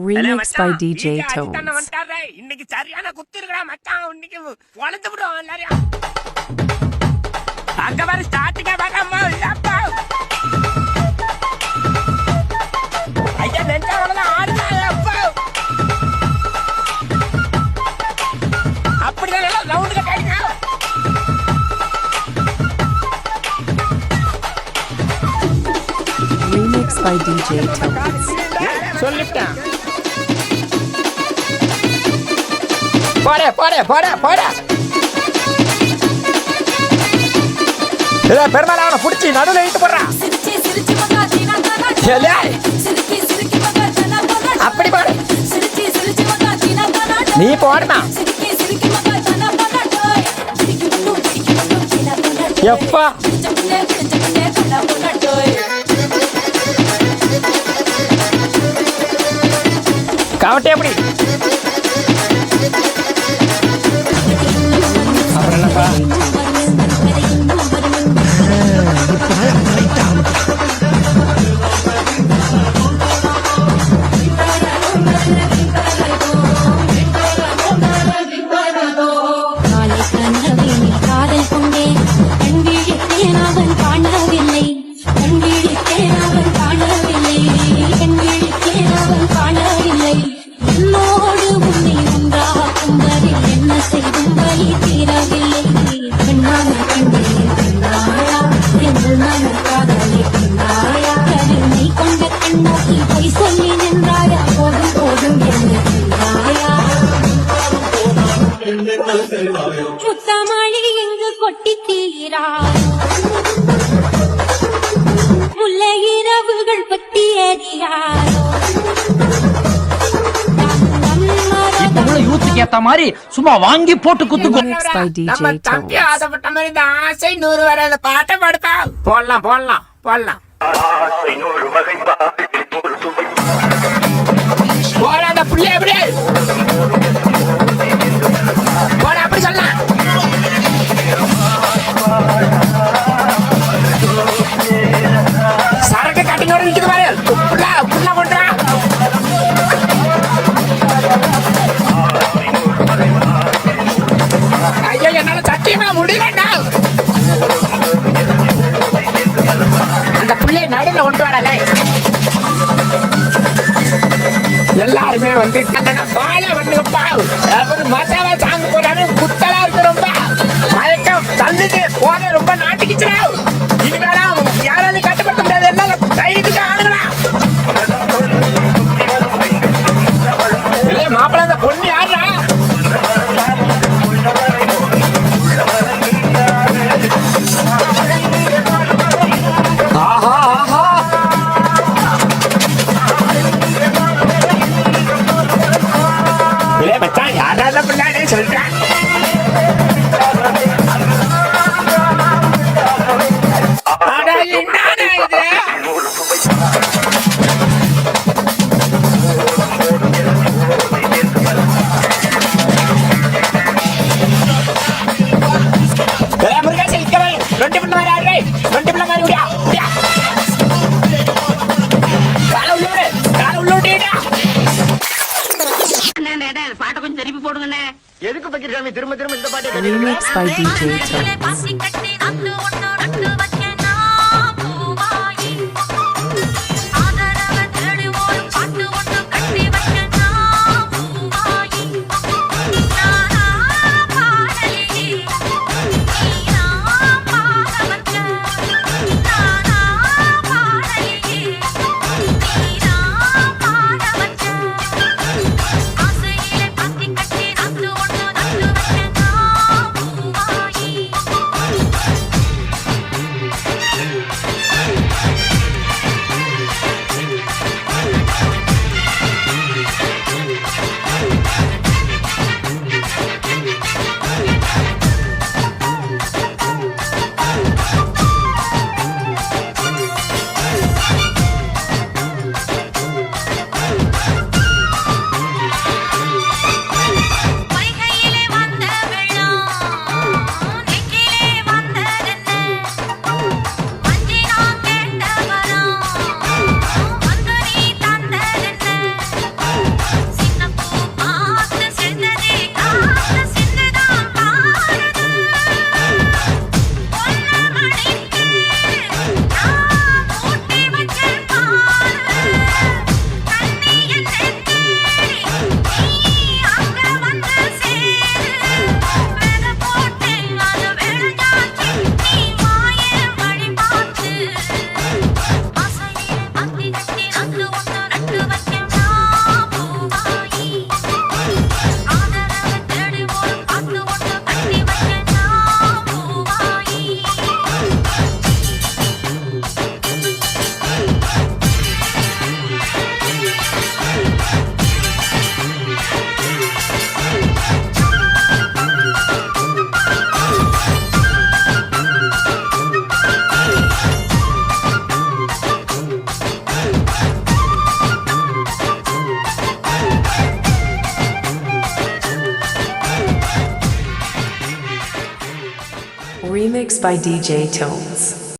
Remixed by DJ Tones. இன்னைக்கு சரியான குத்து இருக்கா மச்சான். இன்னைக்கு வளர்ந்து விடும் எல்லாரையும். அங்க வர ஸ்டார்டிங்கா பாக்கம்மா. அப்பா ஐயா நெஞ்சா வளர்ந்து ஆடுறா. அப்பா அப்படிதான் எல்லாம் ரவுண்டுக்கு கைங்க. Remixed by DJ Tones. சொல்லிட்டேன். போட போட போட போட. பெருமாள் அவனை பிடிச்சி நடுவில் இழுத்து போடுறான். அப்படி போடு. நீ போடுமா எப்பா கவட்டே எப்படி அப்புறம் என்னப்பா முத்தமழி எங்கு கொட்டி தீரா முல்லை இரவுகள் பற்றி எரியாரோ யூத்துக்கு ஏத்த மாதிரி சும்மா வாங்கி போட்டு குத்து. நம்ம தம்பி ஆசைப்பட்ட மாதிரி இந்த ஆசை 100 வரை அந்த பாட்டை படுப்பா. போடலாம் போடலாம் போடலாம் போட அந்த புள்ளி எப்படி போட அப்படி சொல்லலாம். சரக்கு கட்டினோட நிக்குது பாரு. புள்ள புள்ள கொண்டா ஐயோ என்னால சத்தியமா முடியலண்டா. அந்த புள்ளைய நடுவில் கொண்டு வரல. எல்லாருமே வந்து பாலை வந்துப்பா. ஒரு மசாலா சாங்க போறாரு. குத்தலா இருக்கு. ரொம்ப மயக்கம் தள்ளுது போத. ரொம்ப நாட்டுக்குச்சுடா. இனிமேல யாராலும் கட்டுப்படுத்த முடியாது. எல்லாம் தைரியத்துக்கு ஆளுங்களா. மாப்பிள்ள அந்த பொண்ணு யாருடா? ஆஹா ஆஹா இல்ல மச்சான் யாராவது பிள்ளைனே சொல்லிட்டேன். Remixed by DJ Tones. Remix by DJ Tones.